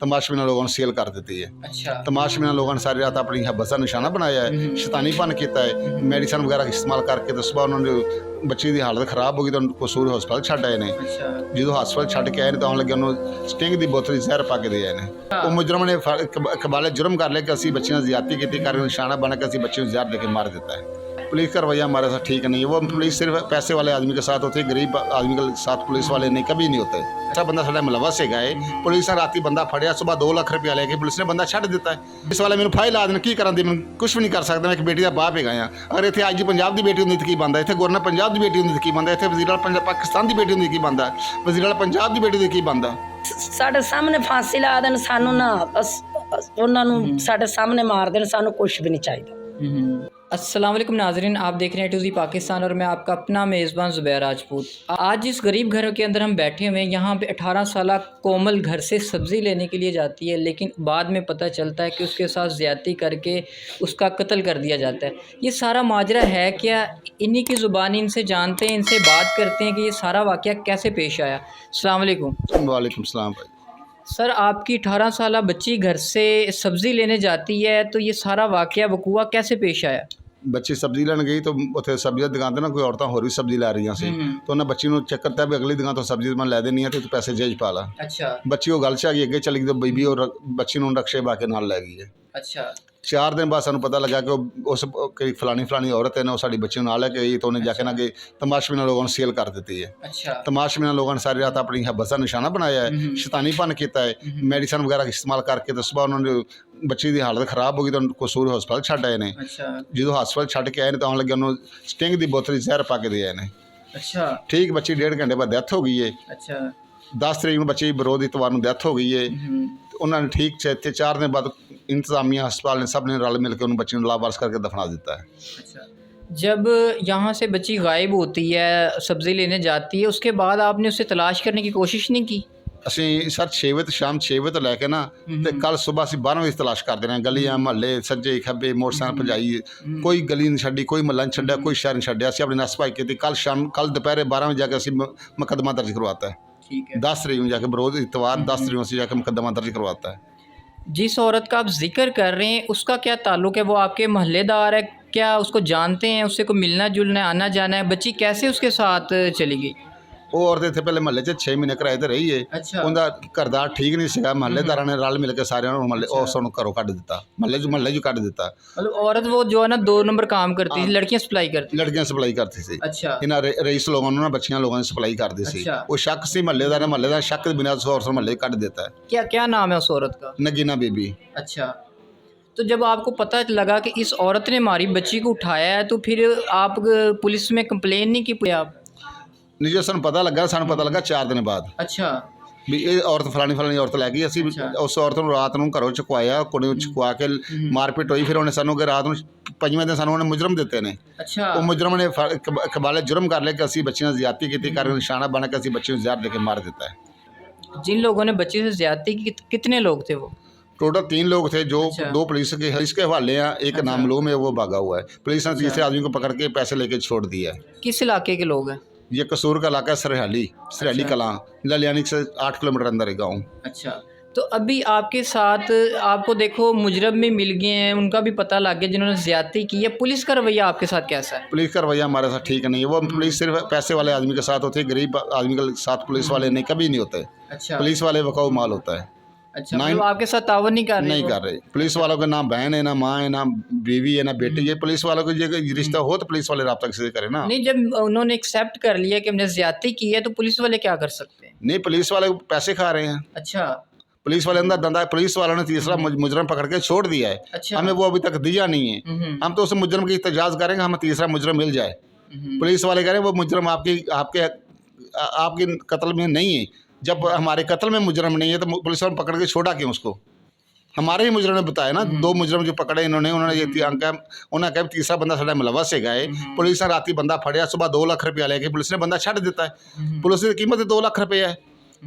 तमाशबीना लोगों ने सेल कर दी है। अच्छा। तमाशबीना लोगों ने सारी रात अपनी हब्बत का निशाना बनाया है, शैतानीपन किया है, मेडिसन वगैरह इस्तेमाल करके तो सुबह उन्होंने बच्ची की हालत खराब हो गई तो कसूर हॉस्पिटल छड्ड आए ने। अच्छा। जो हॉस्पिटल छड्ड के आए तो आने लगे उन्होंने स्टिंग की बोतल जहर पा के दे आए ने। वो मुजरम ने कबाले जुर्म कर लिया कि असी बच्चियों ज्यादती की करके निशाना बना के असी बच्ची को जहर देके मार देता है। पुलिस का रवैया हमारे साथ ठीक नहीं है। वो पुलिस सिर्फ पैसे वाले आदमी के साथ होती है, गरीब आदमी के साथ पुलिस वाले नहीं, कभी नहीं होते। अच्छा बंदा साढ़े मुलवस है गए, पुलिस ने राती बंदा फड़िया, सुबह 2 लाख रुपया लेके पुलिस ने बंदा छड्ड दिता है। पुलिस वाले मैंने फाइल आदि की करा दी, मैं कुछ भी नहीं कर सकता, मैं एक बेटी का बाप है गया। अगर इतने अज पंजाब की बेटी होंगी तो की बनता, इतने गवर्नर पंजाब की बेटी होंगी तो की बनता, इतने वजीर पंजाब पाकिस्तान की बेटी होंगी की बनता, वजीर पंजाब की बेटी होंगी की बनता। साढ़े सामने फांसी ला देन, सानू ना बस उन्होंने साढ़े सामने मार देन, सानू कुछ भी नहीं चाहिए। अस्सलाम वालेकुम नाज़रीन, आप देख रहे हैं टू ज़ी पाकिस्तान और मैं आपका अपना मेज़बान ज़ुबैर राजपूत। आज इस गरीब घर के अंदर हम बैठे हुए हैं। यहाँ पे 18 साल कोमल घर से सब्ज़ी लेने के लिए जाती है, लेकिन बाद में पता चलता है कि उसके साथ ज़्यादती करके उसका कत्ल कर दिया जाता है। ये सारा माजरा है क्या? इन्हीं की ज़ुबानी इनसे जानते हैं, इनसे बात करते हैं कि ये सारा वाक़या कैसे पेश आया। अस्सलाम वालेकुम। वालेकुम सलाम भाई। सर, आपकी 18 साल बच्ची घर से सब्ज़ी लेने जाती है, तो ये सारा वाक़या वकूआ कैसे पेश आया? बच्ची सब्जी लैन गई तो उत्थे सब्जियां दुकान ते ना कोई औरतां होर भी सब्जी लै रही सी, तो उन्हें बच्ची नूं चक्कर तय भी अगली दुकान तो सब्जी मैं लै देनी है तो पैसे जेज पा ला। अच्छा। बच्ची वो गल च आ गई, अगे चली गई तो बीबी और बच्ची नूं रक्शे पा के नाल लै गई है। अच्छा। 4 दिन बाद सानूं पता लगा कि उस कोई फलानी औरत है ना, साड़ी बच्ची नाल लैके गई तो उन्हें जाके ना कि तमाशबीना लोगों ने सेल कर दी है। अच्छा। तमाशबीना लोगों ने सारी रात अपनी हब्बत का निशाना बनाया है, शैतानीपन किया है, मेडिसन वगैरह इस्तेमाल करके तो सुबह उन्होंने बच्ची की हालत खराब हो गई तो कसूर हॉस्पिटल छड्ड आए ने। अच्छा। जो हॉस्पिटल छड्ड के आए तो आने लगे उन्होंने स्टिंग की बोतल जहर पा के दे आए ने। अच्छा। ठीक बच्ची 1.5 घंटे बाद डेथ हो गई है। अच्छा। 10 तरीक में बच्ची बरोध इतवार में डेथ हो गई है। उन्होंने ठीक इतने 4 दिन बाद इंतजामिया हस्पताल ने सब ने रल मिल के उन बच्ची को लावारिस करके दफना दिता है। अच्छा। जब यहाँ से बच्ची गायब होती है, सब्ज़ी लेने जाती है, उसके बाद आपने उसे तलाश करने की कोशिश नहीं की? ਅਸੀਂ ਸਰ 6 ਵਜੇ ਸ਼ਾਮ 6 ਵਜੇ ਤੋਂ ਲੈ ਕੇ ਨਾ ਤੇ ਕੱਲ ਸਵੇਰ ਅਸੀਂ 12 ਵਜੇ ਤਲਾਸ਼ ਕਰਦੇ ਰਹੇ, ਗਲੀਆਂ ਮਹੱਲੇ ਸੱਜੇ ਖੱਬੇ ਮੋਟਰਸਾਈਕਲ ਭਜਾਈ, ਕੋਈ ਗਲੀ ਨਹੀਂ ਛੱਡੀ, ਕੋਈ ਮਹੱਲਾ ਨਹੀਂ ਛੱਡਿਆ, ਕੋਈ ਸ਼ਹਿਰ ਨਹੀਂ ਛੱਡਿਆ। ਅਸੀਂ ਆਪਣੀ ਨਸ ਭਾਈ ਕੀਤੀ। ਕੱਲ ਦੁਪਹਿਰੇ 12 ਵਜੇ ਜਾ ਕੇ ਅਸੀਂ ਮੁਕੱਦਮਾ ਦਰਜ ਕਰਵਾਤਾ है। ठीक है। 10 तरीक में जाके बरोज इतवार 10 तरीक में से जाके मुकदमा दर्ज करवाता है। जिस औरत का आप जिक्र कर रहे हैं उसका क्या ताल्लुक है? वो आपके मोहल्लेदार है क्या? उसको जानते हैं? उससे कोई मिलना जुलना है, आना जाना है? बच्ची कैसे उसके साथ चली गई? ਉਹ ਔਰਤ ਇੱਥੇ ਪਹਿਲੇ ਮਹੱਲੇ 'ਚ 6 ਮਹੀਨੇ ਕਿਰਾਏ ਤੇ ਰਹੀ ਏ। ਅੱਛਾ। ਉਹਦਾ ਘਰਦਾਰ ਠੀਕ ਨਹੀਂ ਸੀਗਾ, ਮਹੱਲੇਦਾਰਾਂ ਨੇ ਰਲ ਮਿਲ ਕੇ ਸਾਰਿਆਂ ਨੂੰ ਮਹੱਲੇ ਉਸ ਨੂੰ ਘਰੋਂ ਕੱਢ ਦਿੱਤਾ, ਮਹੱਲੇ 'ਚ ਕੱਢ ਦਿੱਤਾ। मतलब औरत वो जो है ना 2 नंबर काम करती थी, लड़कियां सप्लाई करती। ਲੜਕੀਆਂ ਸਪਲਾਈ ਕਰਦੀ ਸੀ। अच्छा। ਇਹਨਾਂ ਰਈਸ ਲੋਕਾਂ ਨੂੰ ਨਾ ਬੱਚੀਆਂ ਲੋਕਾਂ ਦੀ ਸਪਲਾਈ ਕਰਦੀ ਸੀ। ਅੱਛਾ। ਉਹ ਸ਼ੱਕ ਸੀ ਮਹੱਲੇਦਾਰ ਨੇ, ਮਹੱਲੇ ਦਾ ਸ਼ੱਕ ਦੇ ਬਿਨਾਂ ਉਸ ਔਰਤ ਨੂੰ ਮਹੱਲੇ ਕੱਢ ਦਿੱਤਾ ਹੈ। क्या क्या नाम है उस औरत का? नगीना बीबी। अच्छा। तो जब आपको पता लगा कि इस औरत ने हमारी बच्ची को उठाया है, तो फिर आप पुलिस में कंप्लेन नहीं की आप? ਨਹੀਂ ਜੋ ਸਾਨੂੰ ਪਤਾ ਲੱਗਾ 4 ਦਿਨ ਬਾਅਦ अच्छा। ਵੀ ਇਹ ਔਰਤ ਫਲਾਣੀ ਔਰਤ ਲੈ ਗਈ। ਅਸੀਂ ਉਸ ਔਰਤ ਨੂੰ ਰਾਤ ਨੂੰ ਘਰੋਂ ਚੁਕਵਾਇਆ, ਕੁੜੀ ਨੂੰ ਚੁਕਵਾ ਕੇ ਮਾਰਪੀਟ ਹੋਈ। ਫਿਰ ਉਹਨੇ ਸਾਨੂੰ ਕਿ ਰਾਤ ਨੂੰ 5ਵੇਂ ਦਿਨ ਸਾਨੂੰ ਉਹਨੇ ਮੁਜਰਮ ਦਿੱਤੇ ਨੇ। अच्छा। ਉਹ ਮੁਜਰਮ ਨੇ ਕਬਾਲੇ ਜੁਰਮ ਕਰ ਲਿਆ ਕਿ ਅਸੀਂ ਬੱਚੀਆਂ ਜ਼ਿਆਦਤੀ ਕੀਤੀ ਕਰਕੇ ਨਿਸ਼ਾਨਾ ਬਣਾ ਕੇ ਅਸੀਂ ਬੱਚੀ ਨੂੰ ਜ਼ਹਿਰ ਦੇ ਕੇ ਮਾਰ ਦਿੱਤਾ है। जिन लोगों ने बच्ची से ज्यादती की कितने लोग थे वो? टोटल 3 लोग थे, जो अच्छा। 2 पुलिस के हवाले हैं, एक नामलूम है वो भागा हुआ है। पुलिस ने तीसरे आदमी को पकड़ के पैसे लेके छोड़ दिया है। किस इलाके के लोग हैं? ये कसूर का इलाका है, सरहली कलां, ललियानी से 8 किलोमीटर अंदर है गाँव। अच्छा। तो अभी आपके साथ आपको देखो मुजरम भी मिल गए हैं, उनका भी पता लग गया जिन्होंने ज्यादती की है। पुलिस का रवैया आपके साथ कैसा है? पुलिस का रवैया हमारे साथ ठीक नहीं है। वो पुलिस सिर्फ पैसे वाले आदमी के साथ होती है, गरीब आदमी के साथ पुलिस वाले नहीं, कभी नहीं होते। अच्छा। पुलिस वाले बकाऊ माल होता है। अच्छा। मतलब आपके साथ तावन नहीं कर रहे? नहीं कर रहे। पुलिस वालों का ना बहन है, ना माँ है, ना बीवी है, ना बेटी है। पुलिस वालों को ये रिश्ता हो तो पुलिस वाले रब्ता किसी से करे ना। नहीं, जब उन्होंने एक्सेप्ट कर लिया कि हमने ज्यादती की है, तो पुलिस वाले क्या कर सकते हैं? नहीं, पुलिस वाले पैसे खा रहे हैं। अच्छा। पुलिस वाले अंदर धंधा, पुलिस वालों ने तीसरा मुजरम पकड़ के छोड़ दिया है। अच्छा। हमें वो अभी तक दिया नहीं है। हम तो उस मुजरम की इhtजाज करेंगे, हमें तीसरा मुजरम मिल जाए। पुलिस वाले कह रहे हैं वो मुजरम आपके कत्ल में नहीं है। जब हमारे कत्ल में मुजरम नहीं है तो पुलिस वाले पकड़ के छोड़ा क्यों उसको? हमारे ही मुजरम ने बताया ना, 2 मुजरम जो पकड़े उन्होंने ये उन्होंने कहा तीसरा बंदा साढ़ा मुलवस है गए। पुलिस ने राती बंदा फड़िया, सुबह 2 लाख रुपया लेके पुलिस ने बंदा छड्ड दिता है। पुलिस की कीमत 2 लाख रुपया है।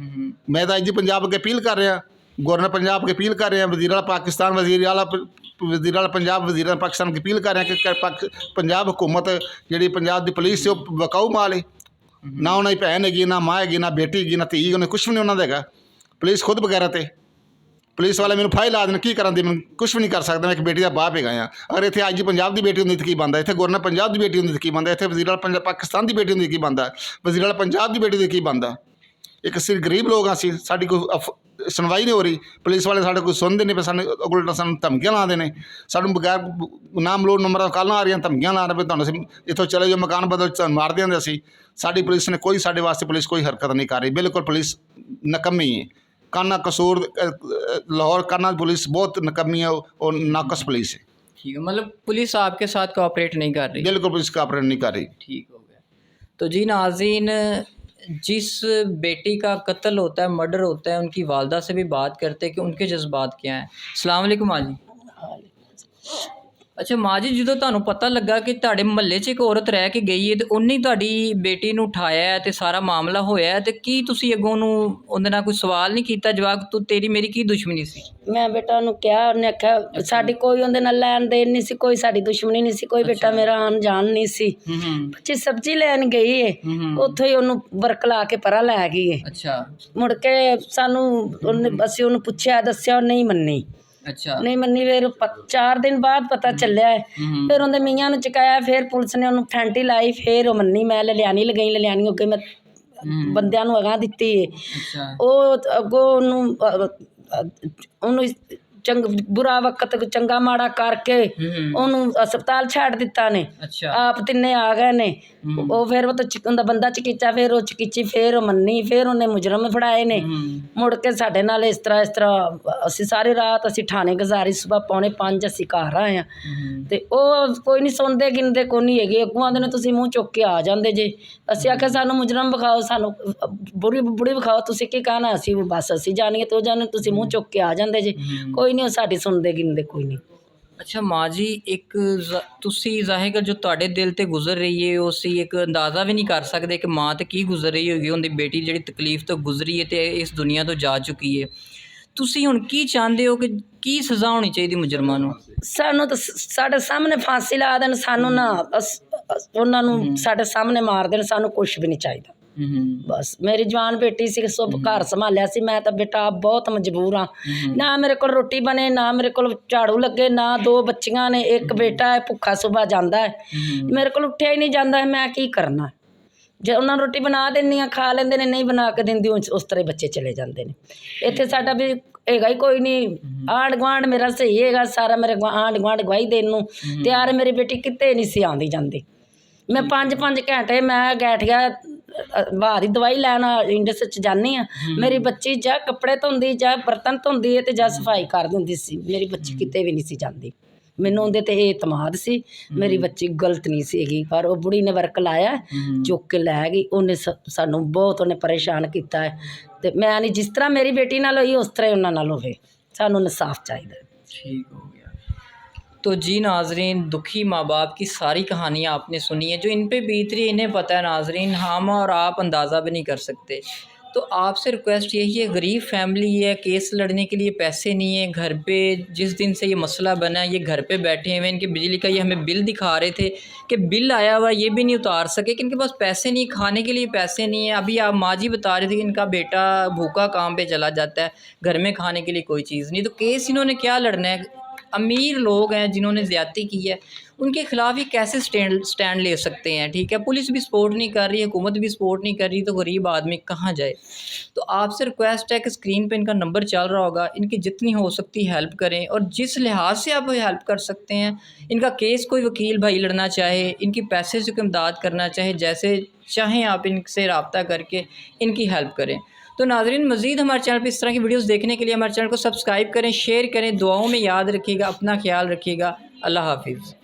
मैं तो अज पंजाब अगे अपील कर रहा, गवर्नर पंजाब अगे अपील कर रहे हैं, वजीर वाला पाकिस्तान, वजीर वाला पंजाब, वजीर पाकिस्तान की अपील कर रहे हैं कि पंजाब हुकूमत जी पंजाब की पुलिस से बकाऊ माल है। ना उन्होंने भैन हैगी, ना माँ हैगी, ना बेटी हैगी, ना धी, उन्हें कुछ भी नहीं उन्होंने हैगा। पुलिस खुद बगैरत है। ਪੁਲਿਸ ਵਾਲੇ ਮੈਨੂੰ ਫਾਈਲ ਲਾ ਦੇਣ, ਕੀ ਕਰਨ ਦੀ, ਮੈਨੂੰ ਕੁਝ ਵੀ ਨਹੀਂ ਕਰ ਸਕਦਾ। ਮੈਂ ਇੱਕ ਬੇਟੀ ਦਾ ਬਾਪ ਹੈਗਾ ਆ। ਅਗਰ ਇੱਥੇ ਅੱਜ ਪੰਜਾਬ ਦੀ ਬੇਟੀ ਹੁੰਦੀ ਤਾਂ ਕੀ ਬਣਦਾ, ਇੱਥੇ ਗਵਰਨਰ ਪੰਜਾਬ ਦੀ ਬੇਟੀ ਹੁੰਦੀ ਤਾਂ ਕੀ ਬਣਦਾ, ਇੱਥੇ ਵਜ਼ੀਰ ਆਲਾ ਪਾਕਿਸਤਾਨ ਦੀ ਬੇਟੀ ਹੁੰਦੀ ਕੀ ਬਣਦਾ, ਵਜ਼ੀਰ ਆਲਾ ਪੰਜਾਬ ਦੀ ਬੇਟੀ ਦੇ ਕੀ ਬਣਦਾ। ਇੱਕ ਸਿਰ ਗਰੀਬ ਲੋਕ ਆ, ਅਸੀਂ ਸਾਡੀ ਕੋਈ ਸੁਣਵਾਈ ਨਹੀਂ ਹੋ ਰਹੀ। ਪੁਲਿਸ ਵਾਲੇ ਸਾਡੇ ਕੋਈ ਸੁਣਦੇ ਨਹੀਂ ਪਏ, ਸਾਨੂੰ ਉਲਟਾ ਸਾਨੂੰ ਧਮਕੀਆਂ ਲਾਉਂਦੇ ਨੇ। ਸਾਨੂੰ ਬਗੈਰ ਨਾਮ ਲੋਡ ਨੰਬਰ ਕਾਲਾਂ ਆ ਰਹੀਆਂ, ਧਮਕੀਆਂ ਲਾ ਰਹੇ ਪਏ, ਤੁਹਾਨੂੰ ਅਸੀਂ ਇੱਥੋਂ ਚਲੇ ਜਾਓ, ਮਕਾਨ ਬਦਲ ਤੁਹਾਨੂੰ ਮਾਰ ਦਿਆਂਗੇ ਅਸੀਂ। ਸਾਡੀ ਪੁਲਿਸ ਨੇ ਕੋਈ, ਸਾਡੇ ਵਾਸਤੇ ਪੁਲਿਸ ਕੋਈ ਹਰਕਤ नहीं कर रही। बिल्कुल पुलिस नकम्मी है। काना कसूर लाहौर काना पुलिस बहुत नकम्मी है और नाकस पुलिस है। ठीक है, मतलब पुलिस आपके साथ कोऑपरेट नहीं कर रही। बिल्कुल पुलिस कोऑपरेट नहीं कर रही। ठीक हो गया। तो जी नाज़रीन, जिस बेटी का कत्ल होता है, मर्डर होता है, उनकी वालदा से भी बात करते हैं कि उनके जज्बात क्या हैं। अस्सलाम वालेकुम माँ जी। ਅੱਛਾ ਮਾਂ ਜੀ, ਜਦੋਂ ਤੁਹਾਨੂੰ ਪਤਾ ਲੱਗਾ ਕਿ ਤੁਹਾਡੇ ਮੁਹੱਲੇ 'ਚ ਇੱਕ ਔਰਤ ਰਹਿ ਕੇ ਗਈ ਹੈ ਤੇ ਉਹਨੇ ਤੁਹਾਡੀ ਬੇਟੀ ਨੂੰ ਉਠਾਇਆ ਤੇ ਸਾਰਾ ਮਾਮਲਾ ਹੋਇਆ, ਤੇ ਕੀ ਤੁਸੀਂ ਅੱਗੋਂ ਨੂੰ ਉਹਦੇ ਨਾਲ ਕੋਈ ਸਵਾਲ ਨਹੀਂ ਕੀਤਾ? ਜਵਾਬ ਤੂੰ ਤੇਰੀ ਮੇਰੀ ਕੀ ਦੁਸ਼ਮਣੀ ਸੀ? ਮੈਂ ਬੇਟਾ ਨੂੰ ਕਿਹਾ, ਉਹਨੇ ਆਖਿਆ ਸਾਡੀ ਕੋਈ ਉਹਦੇ ਨਾਲ ਲੈਣ ਦੇਣ ਨਹੀਂ ਸੀ, ਕੋਈ ਸਾਡੀ ਦੁਸ਼ਮਣੀ ਨਹੀਂ ਸੀ, ਕੋਈ ਬੇਟਾ ਮੇਰਾ ਆਣ ਜਾਣ ਨਹੀਂ ਸੀ। ਬੱਚੀ ਸਬਜ਼ੀ ਲੈਣ ਗਈ ਏ, ਉੱਥੋਂ ਹੀ ਉਹਨੂੰ ਵਰਕਲਾ ਕੇ ਪਰਾਂ ਲੈ ਗਈ ਏ। ਅੱਛਾ। ਮੁੜ ਕੇ ਸਾਨੂੰ ਅਸੀਂ ਉਹਨੂੰ ਪੁੱਛਿਆ, ਦੱਸਿਆ, ਉਹ ਨਹੀਂ ਮੰਨੀ। ਅੱਛਾ। ਨਹੀਂ ਮੰਨੀ। ਫਿਰ 4 ਦਿਨ ਬਾਅਦ ਪਤਾ ਚੱਲਿਆ ਹੈ। ਫਿਰ ਉਹਦੇ ਮੀਆਂ ਨੂੰ ਚੁਕਾਇਆ, ਫਿਰ ਪੁਲਿਸ ਨੇ ਉਹਨੂੰ ਫੈਂਟੀ ਲਾਈ, ਫਿਰ ਉਹ ਮੰਨੀ। ਮੈਂ ਲਲਿਆਣੀ ਲਗਾਈ, ਲਲਿਆਣੀ ਅੱਗੇ ਮੈਂ ਬੰਦਿਆਂ ਨੂੰ ਅਗਾਂਹ ਦਿੱਤੀ ਹੈ। ਉਹ ਅੱਗੋਂ ਉਹਨੂੰ ਬੁਰਾ ਵਕਤ ਚੰਗਾ ਮਾੜਾ ਕਰਕੇ ਉਹਨੂੰ ਹਸਪਤਾਲ ਛੱਡ ਦਿੱਤਾ ਨੇ। ਆਪ ਤਿੰਨੇ ਆ ਗਏ ਨੇ। ਉਹ ਫਿਰ ਉਹ ਤਾਂ ਉਹਦਾ ਬੰਦਾ ਚਕੀਚਾ, ਫਿਰ ਉਹ ਚਕੀਚੀ, ਫਿਰ ਉਹ ਮੰਨੀ, ਫਿਰ ਉਹਨੇ ਮੁਜਰਮ ਫੜਾਏ ਨੇ। ਮੁੜ ਕੇ ਸਾਡੇ ਨਾਲ ਇਸ ਤਰ੍ਹਾਂ ਅਸੀਂ ਸਾਰੀ ਰਾਤ ਅਸੀਂ ਥਾਣੇ ਗੁਜ਼ਾਰੀ, ਸੁਬਹ 4:45 ਅਸੀਂ ਘਰ ਆਏ ਹਾਂ। ਤੇ ਉਹ ਕੋਈ ਨਹੀਂ ਸੁਣਦੇ ਗਿਣਦੇ ਕੋਈ ਨਹੀਂ ਹੈਗੇ। ਅੱਗੋਂ ਆਉਂਦੇ ਨੇ ਤੁਸੀਂ ਮੂੰਹ ਚੁੱਕ ਕੇ ਆ ਜਾਂਦੇ ਜੇ। ਅਸੀਂ ਆਖਿਆ ਸਾਨੂੰ ਮੁਜਰਮ ਵਿਖਾਓ, ਸਾਨੂੰ ਬੁੜੀ ਵਿਖਾਓ, ਤੁਸੀਂ ਕੀ ਕਹਿਣਾ, ਅਸੀਂ ਬਸ ਅਸੀਂ ਜਾਣੀਏ ਤੇ ਉਹ ਜਾਣੇ, ਤੁਸੀਂ ਮੂੰਹ ਚੁੱਕ ਕੇ ਆ ਜਾਂਦੇ ਜੇ। ਕੋਈ ਨਹੀਂ, ਉਹ ਸਾਡੀ ਸੁਣਦੇ ਗਿਣਦੇ ਕੋਈ ਨਹੀਂ। ਅੱਛਾ ਮਾਂ ਜੀ, ਇੱਕ ਤੁਸੀਂ ਜ਼ਾਹਿਰ ਜੋ ਤੁਹਾਡੇ ਦਿਲ ਤੇ ਗੁਜ਼ਰ ਰਹੀ ਹੈ, ਉਹ ਅਸੀਂ ਇੱਕ ਅੰਦਾਜ਼ਾ ਵੀ ਨਹੀਂ ਕਰ ਸਕਦੇ ਕਿ ਮਾਂ ਤੇ ਕੀ ਗੁਜ਼ਰ ਰਹੀ ਹੋਗੀ। ਉਹਦੀ ਬੇਟੀ ਜਿਹੜੀ ਤਕਲੀਫ ਤੋਂ ਗੁਜ਼ਰੀ ਹੈ ਤੇ ਇਸ ਦੁਨੀਆ ਤੋਂ ਜਾ ਚੁੱਕੀ ਹੈ। ਤੁਸੀਂ ਹੁਣ ਕੀ ਚਾਹੁੰਦੇ ਹੋ ਕਿ ਕੀ ਸਜ਼ਾ ਹੋਣੀ ਚਾਹੀਦੀ ਮੁਜਰਮਾਂ ਨੂੰ? ਸਾਨੂੰ ਤਾਂ ਸਾਡੇ ਸਾਹਮਣੇ ਫਾਂਸੀ ਲਾ ਦੇਣ, ਸਾਨੂੰ ਨਾ ਉਹਨਾਂ ਨੂੰ ਸਾਡੇ ਸਾਹਮਣੇ ਮਾਰ ਦੇਣ, ਸਾਨੂੰ ਕੁਛ ਵੀ ਨਹੀਂ ਚਾਹੀਦਾ। ਬਸ ਮੇਰੀ ਜਵਾਨ ਬੇਟੀ ਸੀ, ਸਭ ਘਰ ਸੰਭਾਲਿਆ ਸੀ। ਮੈਂ ਤਾਂ ਬੇਟਾ ਬਹੁਤ ਮਜਬੂਰ ਹਾਂ। ਨਾ ਮੇਰੇ ਕੋਲ ਰੋਟੀ ਬਣੇ, ਨਾ ਮੇਰੇ ਕੋਲ ਝਾੜੂ ਲੱਗੇ, ਨਾ 2 ਬੱਚੀਆਂ ਨੇ, ਇੱਕ ਬੇਟਾ ਹੈ ਭੁੱਖਾ ਸੁਬਹ ਜਾਂਦਾ ਹੈ। ਮੇਰੇ ਕੋਲ ਉੱਠਿਆ ਹੀ ਨਹੀਂ ਜਾਂਦਾ। ਮੈਂ ਕੀ ਕਰਨਾ? ਜੇ ਉਹਨਾਂ ਨੂੰ ਰੋਟੀ ਬਣਾ ਦਿੰਦੀ ਹਾਂ, ਖਾ ਲੈਂਦੇ ਨੇ, ਨਹੀਂ ਬਣਾ ਕੇ ਦਿੰਦੀ ਉਸ ਤਰ੍ਹਾਂ ਬੱਚੇ ਚਲੇ ਜਾਂਦੇ ਨੇ। ਇੱਥੇ ਸਾਡਾ ਵੀ ਹੈਗਾ ਹੀ ਕੋਈ ਨਹੀਂ। ਆਂਢ ਗੁਆਂਢ ਮੇਰਾ ਸਹੀ ਹੈਗਾ ਸਾਰਾ, ਮੇਰੇ ਆਂਢ ਗੁਆਂਢ ਗਵਾਹੀ ਦੇਣ ਨੂੰ ਤਿਆਰ। ਮੇਰੀ ਬੇਟੀ ਕਿਤੇ ਨਹੀਂ ਸੀ ਆਉਂਦੀ ਜਾਂਦੀ। ਮੈਂ 5-5 ਘੰਟੇ ਮੈਂ ਗੈਠੀਆ ਬਾਹਰ ਦੀ ਦਵਾਈ ਲੈਣ ਇੰਡਸ 'ਚ ਜਾਂਦੀ ਹਾਂ। ਮੇਰੀ ਬੱਚੀ ਜਾਂ ਕੱਪੜੇ ਧੋਂਦੀ, ਜਾਂ ਬਰਤਨ ਧੋਂਦੀ ਹੈ, ਤੇ ਜਾਂ ਸਫਾਈ ਕਰ ਦਿੰਦੀ ਸੀ। ਮੇਰੀ ਬੱਚੀ ਕਿਤੇ ਵੀ ਨਹੀਂ ਸੀ ਜਾਂਦੀ। ਮੈਨੂੰ ਉਹਦੇ 'ਤੇ ਇਤਮਾਦ ਸੀ, ਮੇਰੀ ਬੱਚੀ ਗਲਤ ਨਹੀਂ ਸੀਗੀ। ਪਰ ਉਹ ਬੁੜੀ ਨੇ ਵਰਕ ਲਾਇਆ, ਚੁੱਕ ਕੇ ਲੈ ਗਈ। ਉਹਨੇ ਸਾਨੂੰ ਬਹੁਤ ਉਹਨੇ ਪਰੇਸ਼ਾਨ ਕੀਤਾ ਹੈ। ਤੇ ਮੈਂ ਨਹੀਂ, ਜਿਸ ਤਰ੍ਹਾਂ ਮੇਰੀ ਬੇਟੀ ਨਾਲ ਹੋਈ ਉਸ ਤਰ੍ਹਾਂ ਉਹਨਾਂ ਨਾਲ ਹੋਵੇ। ਸਾਨੂੰ ਇਨਸਾਫ ਚਾਹੀਦਾ। ठीक हो गया। तो जी नाजरीन, दुखी माँ बाप की सारी कहानियाँ आपने सुनी है। जो इन पे बीत रही है इन्हें पता है नाजरीन, हम और आप अंदाज़ा भी नहीं कर सकते। तो आपसे रिक्वेस्ट यही है, गरीब फैमिली है, केस लड़ने के लिए पैसे नहीं है घर पे। जिस दिन से ये मसला बना, ये घर पे बैठे हुए, इनके बिजली का ये हमें बिल दिखा रहे थे कि बिल आया हुआ, ये भी नहीं उतार सके कि इनके पास पैसे नहीं, खाने के लिए पैसे नहीं है। अभी आप माँ जी बता रही थी कि इनका बेटा भूखा काम पे चला जाता है, घर में खाने के लिए कोई चीज़ नहीं। तो केस इन्होंने क्या लड़ना है? अमीर लोग हैं जिन्होंने ज़्यादती की है, उनके ख़िलाफ़ ही कैसे स्टैंड ले सकते हैं? ठीक है, पुलिस भी सपोर्ट नहीं कर रही, हुकूमत भी सपोर्ट नहीं कर रही, तो गरीब आदमी कहाँ जाए? तो आपसे रिक्वेस्ट है कि स्क्रीन पे इनका नंबर चल रहा होगा, इनकी जितनी हो सकती हेल्प करें। और जिस लिहाज से आप हेल्प कर सकते हैं, इनका केस कोई वकील भाई लड़ना चाहे, इनकी पैसे से कोई इमदाद करना चाहे, जैसे चाहें आप इनसे रब्ता करके इनकी हेल्प करें। तो नाज़रीन, मज़ीद हमारे चैनल पर इस तरह की वीडियोस देखने के लिए हमारे चैनल को सब्सक्राइब करें, शेयर करें, दुआओं में याद रखिएगा, अपना ख्याल रखिएगा। अल्लाह हाफिज़।